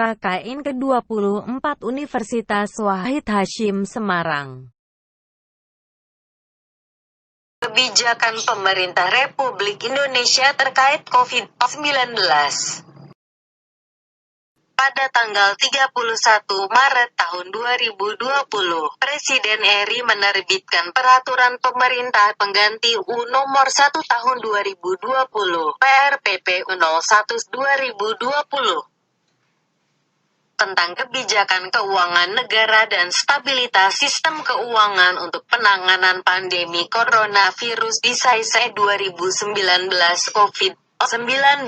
KKN ke-24 Universitas Wahid Hasyim Semarang. Kebijakan pemerintah Republik Indonesia terkait COVID-19. Pada tanggal 31 Maret tahun 2020, Presiden RI menerbitkan Peraturan Pemerintah Pengganti U Nomor 1 Tahun 2020, PRPP 01/2020, tentang kebijakan keuangan negara dan stabilitas sistem keuangan untuk penanganan pandemi coronavirus (SAIS 2019 COVID-19)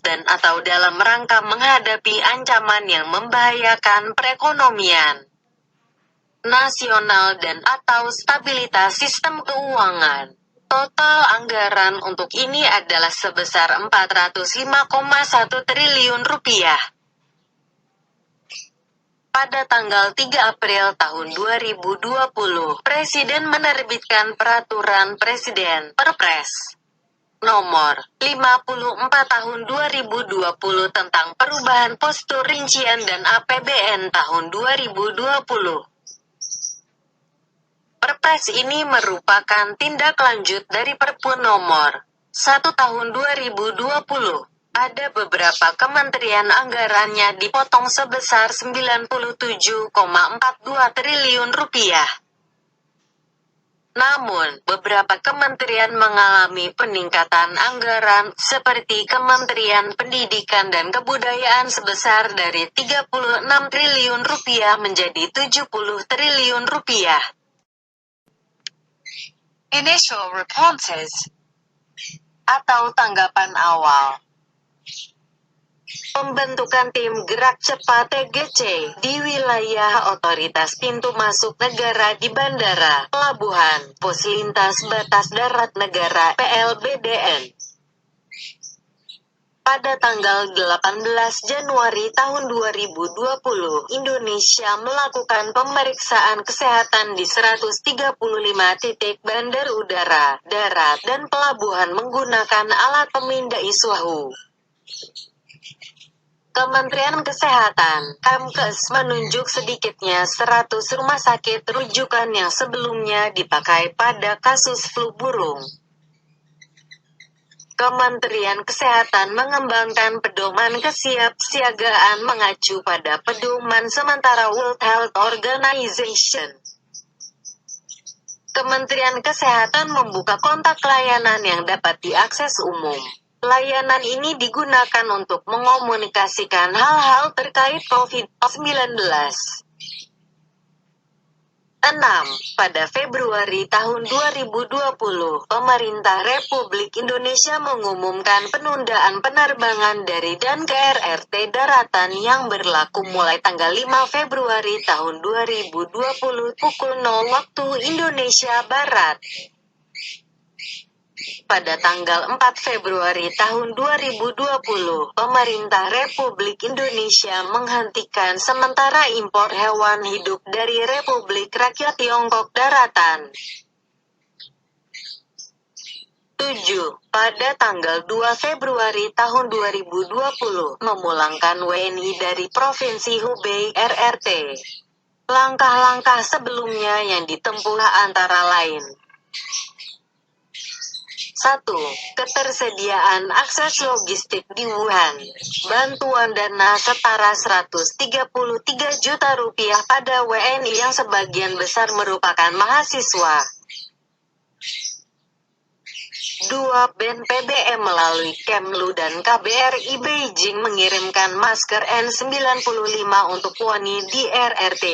dan atau dalam rangka menghadapi ancaman yang membahayakan perekonomian nasional dan atau stabilitas sistem keuangan. Total anggaran untuk ini adalah sebesar Rp405,1 triliun. Pada tanggal 3 April tahun 2020, Presiden menerbitkan Peraturan Presiden (Perpres) Nomor 54 Tahun 2020 tentang perubahan postur rincian dan APBN tahun 2020. Perpres ini merupakan tindak lanjut dari Perpu Nomor 1 Tahun 2020. Ada beberapa kementerian anggarannya dipotong sebesar Rp97,42 triliun. Namun, beberapa kementerian mengalami peningkatan anggaran, seperti Kementerian Pendidikan dan Kebudayaan sebesar dari Rp36 triliun menjadi Rp70 triliun. Initial responses Atau tanggapan awal. Pembentukan Tim Gerak Cepat TGC di wilayah Otoritas Pintu Masuk Negara di Bandara, Pelabuhan, Pos Lintas Batas Darat Negara (PLBDN). Pada tanggal 18 Januari tahun 2020, Indonesia melakukan pemeriksaan kesehatan di 135 titik bandar udara, darat, dan pelabuhan menggunakan alat pemindai suhu. Kementerian Kesehatan (Kemkes) menunjuk sedikitnya 100 rumah sakit rujukan yang sebelumnya dipakai pada kasus flu burung. Kementerian Kesehatan mengembangkan pedoman kesiapsiagaan mengacu pada pedoman sementara World Health Organization. Kementerian Kesehatan membuka kontak layanan yang dapat diakses umum. Layanan ini digunakan untuk mengomunikasikan hal-hal terkait COVID-19. 6. Pada Februari tahun 2020, Pemerintah Republik Indonesia mengumumkan penundaan penerbangan dari dan ke RRT daratan yang berlaku mulai tanggal 5 Februari tahun 2020 pukul 0 waktu Indonesia Barat. Pada tanggal 4 Februari tahun 2020, Pemerintah Republik Indonesia menghentikan sementara impor hewan hidup dari Republik Rakyat Tiongkok daratan. 7. Pada tanggal 2 Februari tahun 2020, memulangkan WNI dari Provinsi Hubei RRT. Langkah-langkah sebelumnya yang ditempuh antara lain: 1. Ketersediaan akses logistik di Wuhan. Bantuan dana setara Rp133 juta pada WNI yang sebagian besar merupakan mahasiswa. 2. BNPB melalui Kemlu dan KBRI Beijing mengirimkan masker N95 untuk WNI di RRT.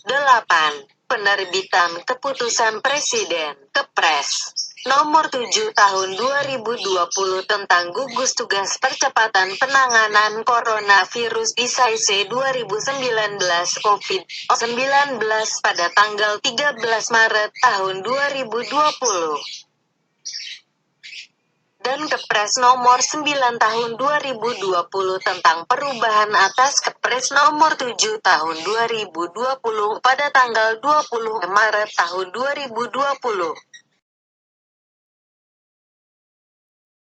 8. Penerbitan Keputusan Presiden (Kepres) Nomor 7 Tahun 2020 tentang gugus tugas percepatan penanganan coronavirus (SAIS 2019 COVID-19) pada tanggal 13 Maret tahun 2020. Dan Kepres Nomor 9 Tahun 2020 tentang perubahan atas Kepres Nomor 7 Tahun 2020 pada tanggal 20 Maret tahun 2020.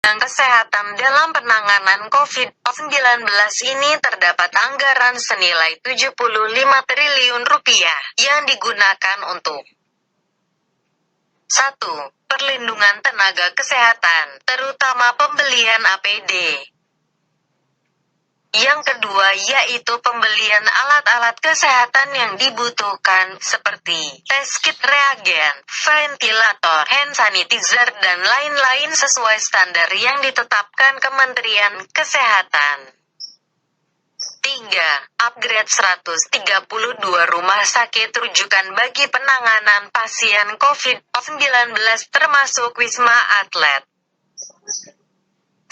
Kesehatan dalam penanganan COVID-19 ini terdapat anggaran senilai 75 triliun rupiah yang digunakan untuk 1. Perlindungan tenaga kesehatan, terutama pembelian APD. Yang kedua yaitu pembelian alat-alat kesehatan yang dibutuhkan seperti tes kit reagen, ventilator, hand sanitizer dan lain-lain sesuai standar yang ditetapkan Kementerian Kesehatan. 3. Upgrade 132 rumah sakit rujukan bagi penanganan pasien COVID-19 termasuk Wisma Atlet.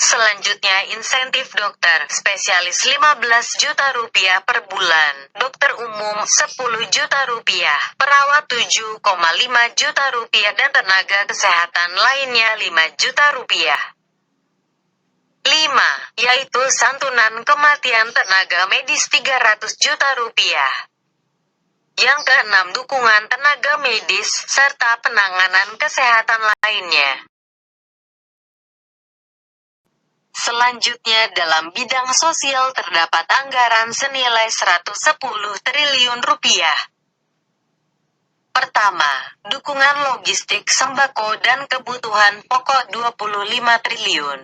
Selanjutnya insentif dokter spesialis 15 juta rupiah per bulan, dokter umum 10 juta rupiah, perawat 7,5 juta rupiah dan tenaga kesehatan lainnya 5 juta rupiah. 5. Yaitu santunan kematian tenaga medis 300 juta rupiah. Yang keenam dukungan tenaga medis serta penanganan kesehatan lainnya. Selanjutnya dalam bidang sosial terdapat anggaran senilai 110 triliun rupiah. Pertama, dukungan logistik sembako dan kebutuhan pokok 25 triliun.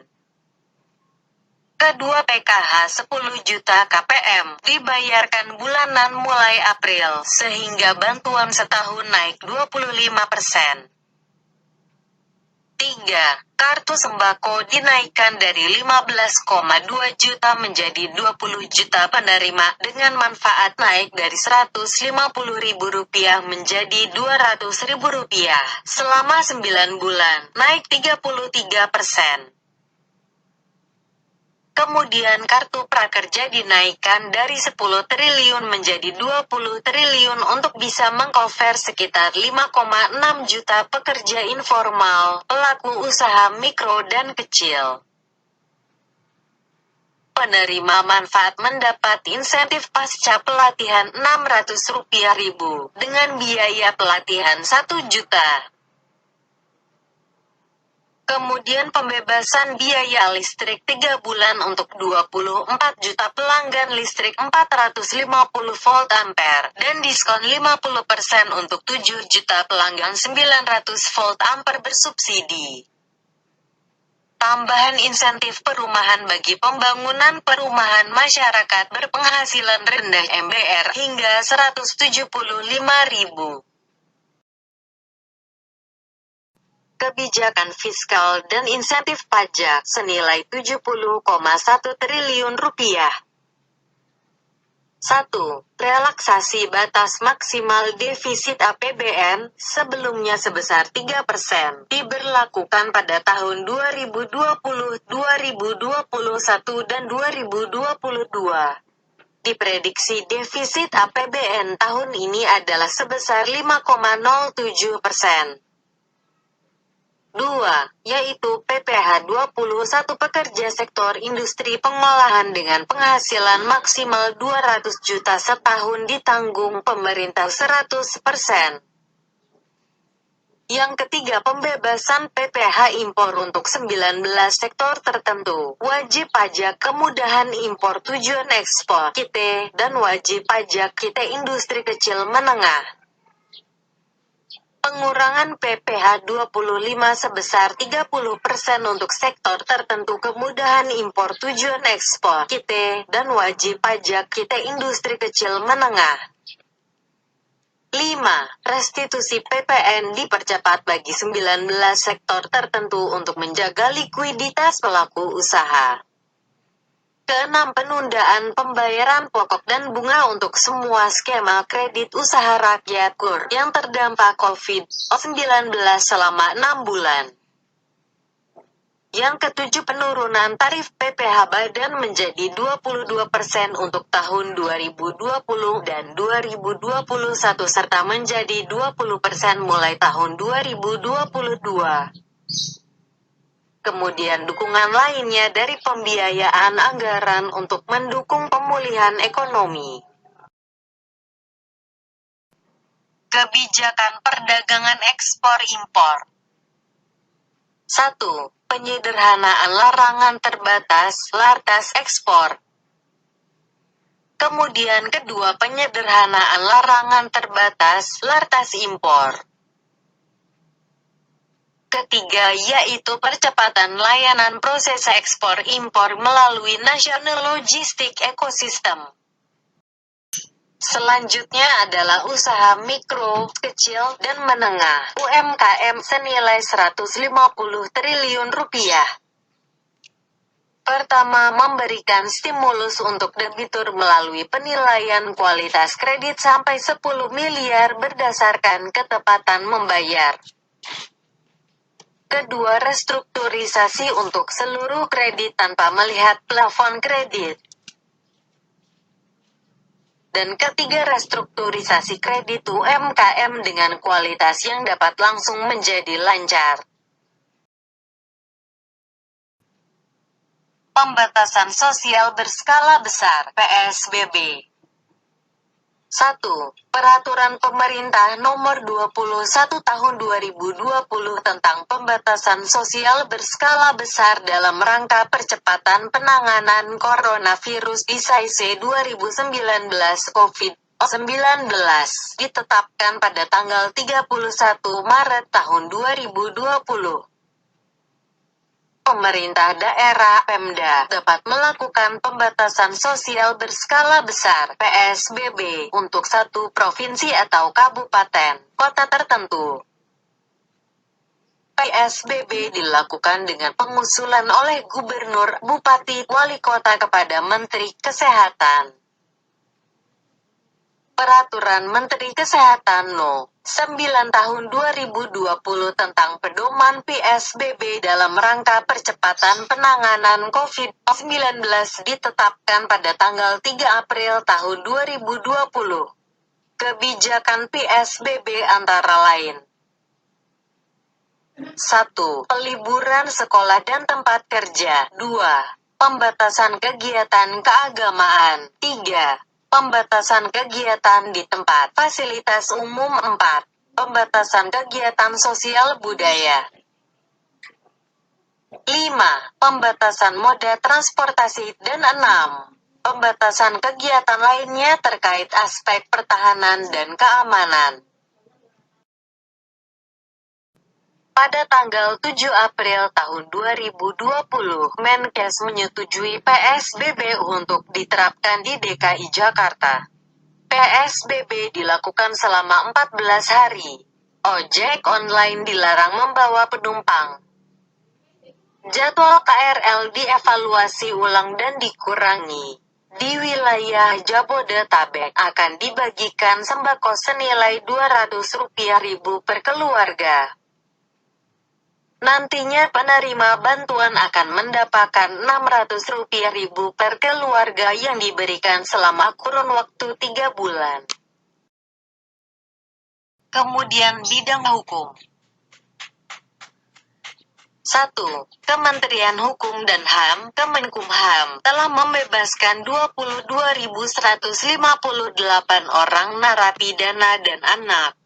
Kedua, PKH 10 juta KPM dibayarkan bulanan mulai April sehingga bantuan setahun naik 25%. 3. Kartu sembako dinaikkan dari 15,2 juta menjadi 20 juta penerima dengan manfaat naik dari Rp150.000 menjadi Rp200.000 selama 9 bulan, naik 33%. Kemudian kartu prakerja dinaikkan dari 10 triliun menjadi 20 triliun untuk bisa mengcover sekitar 5,6 juta pekerja informal, pelaku usaha mikro dan kecil. Penerima manfaat mendapat insentif pasca pelatihan Rp600.000 dengan biaya pelatihan 1 juta. Kemudian pembebasan biaya listrik 3 bulan untuk 24 juta pelanggan listrik 450 volt ampere dan diskon 50% untuk 7 juta pelanggan 900 volt ampere bersubsidi. Tambahan insentif perumahan bagi pembangunan perumahan masyarakat berpenghasilan rendah MBR hingga Rp175.000. Kebijakan fiskal dan insentif pajak senilai 70,1 triliun rupiah. 1. Relaksasi batas maksimal defisit APBN, sebelumnya sebesar 3%, diberlakukan pada tahun 2020, 2021 dan 2022. Diprediksi defisit APBN tahun ini adalah sebesar 5,07%. 2. Yaitu PPh 21 pekerja sektor industri pengolahan dengan penghasilan maksimal 200 juta setahun ditanggung pemerintah 100%. Yang ketiga pembebasan PPh impor untuk 19 sektor tertentu, wajib pajak kemudahan impor tujuan ekspor KIT, dan wajib pajak KIT industri kecil menengah. Pengurangan PPh 25 sebesar 30% untuk sektor tertentu kemudahan impor tujuan ekspor KIT, dan wajib pajak KIT industri kecil menengah. 5. Restitusi PPN dipercepat bagi 19 sektor tertentu untuk menjaga likuiditas pelaku usaha. Keenam penundaan pembayaran pokok dan bunga untuk semua skema kredit usaha rakyat KUR yang terdampak COVID-19 selama 6 bulan. Yang ketujuh penurunan tarif PPh badan menjadi 22% untuk tahun 2020 dan 2021 serta menjadi 20% mulai tahun 2022. Kemudian dukungan lainnya dari pembiayaan anggaran untuk mendukung pemulihan ekonomi. Kebijakan perdagangan ekspor-impor. 1. Penyederhanaan larangan terbatas, lartas ekspor. Kemudian kedua, penyederhanaan larangan terbatas, lartas impor. Ketiga, yaitu percepatan layanan proses ekspor-impor melalui National Logistic Ecosystem. Selanjutnya adalah usaha mikro, kecil, dan menengah (UMKM) senilai 150 triliun rupiah. Pertama, memberikan stimulus untuk debitur melalui penilaian kualitas kredit sampai 10 miliar berdasarkan ketepatan membayar. Kedua, restrukturisasi untuk seluruh kredit tanpa melihat plafon kredit. Dan ketiga, restrukturisasi kredit UMKM dengan kualitas yang dapat langsung menjadi lancar. Pembatasan sosial berskala besar (PSBB). 1. Peraturan Pemerintah Nomor 21 Tahun 2020 tentang pembatasan sosial berskala besar dalam rangka percepatan penanganan coronavirus (ICC 2019 COVID-19) ditetapkan pada tanggal 31 Maret tahun 2020. Pemerintah daerah (Pemda) dapat melakukan pembatasan sosial berskala besar (PSBB) untuk satu provinsi atau kabupaten, kota tertentu. PSBB dilakukan dengan pengusulan oleh gubernur, bupati, wali kota kepada Menteri Kesehatan. Peraturan Menteri Kesehatan No. 9 Tahun 2020 tentang pedoman PSBB dalam rangka percepatan penanganan COVID-19 ditetapkan pada tanggal 3 April tahun 2020. Kebijakan PSBB antara lain: 1. Peliburan sekolah dan tempat kerja. 2. Pembatasan kegiatan keagamaan. 3. Pembatasan kegiatan di tempat fasilitas umum. 4. Pembatasan kegiatan sosial budaya. 5. Pembatasan moda transportasi. Dan 6. Pembatasan kegiatan lainnya terkait aspek pertahanan dan keamanan. Pada tanggal 7 April tahun 2020, Menkes menyetujui PSBB untuk diterapkan di DKI Jakarta. PSBB dilakukan selama 14 hari. Ojek online dilarang membawa penumpang. Jadwal KRL dievaluasi ulang dan dikurangi. Di wilayah Jabodetabek akan dibagikan sembako senilai Rp200.000 per keluarga. Nantinya penerima bantuan akan mendapatkan Rp600.000 per keluarga yang diberikan selama kurun waktu 3 bulan. Kemudian bidang hukum. 1. Kementerian Hukum dan HAM (Kemenkumham) telah membebaskan 22.158 orang narapidana dan anak.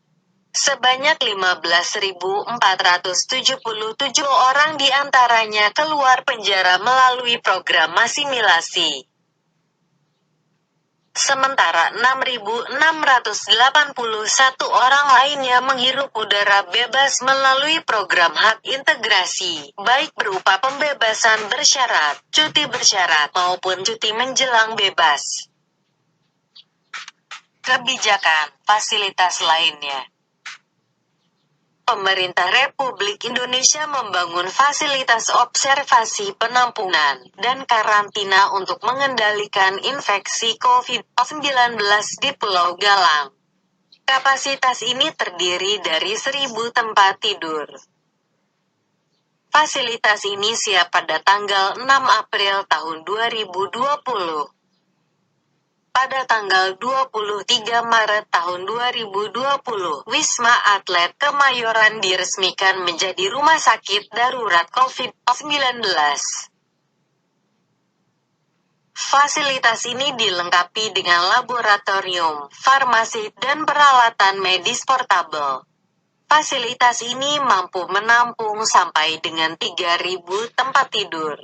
Sebanyak 15.477 orang diantaranya keluar penjara melalui program asimilasi. Sementara 6.681 orang lainnya menghirup udara bebas melalui program hak integrasi, baik berupa pembebasan bersyarat, cuti bersyarat, maupun cuti menjelang bebas. Kebijakan, fasilitas lainnya. Pemerintah Republik Indonesia membangun fasilitas observasi penampungan dan karantina untuk mengendalikan infeksi COVID-19 di Pulau Galang. Kapasitas ini terdiri dari 1.000 tempat tidur. Fasilitas ini siap pada tanggal 6 April tahun 2020. Pada tanggal 23 Maret tahun 2020, Wisma Atlet Kemayoran diresmikan menjadi rumah sakit darurat COVID-19. Fasilitas ini dilengkapi dengan laboratorium, farmasi, dan peralatan medis portabel. Fasilitas ini mampu menampung sampai dengan 3.000 tempat tidur.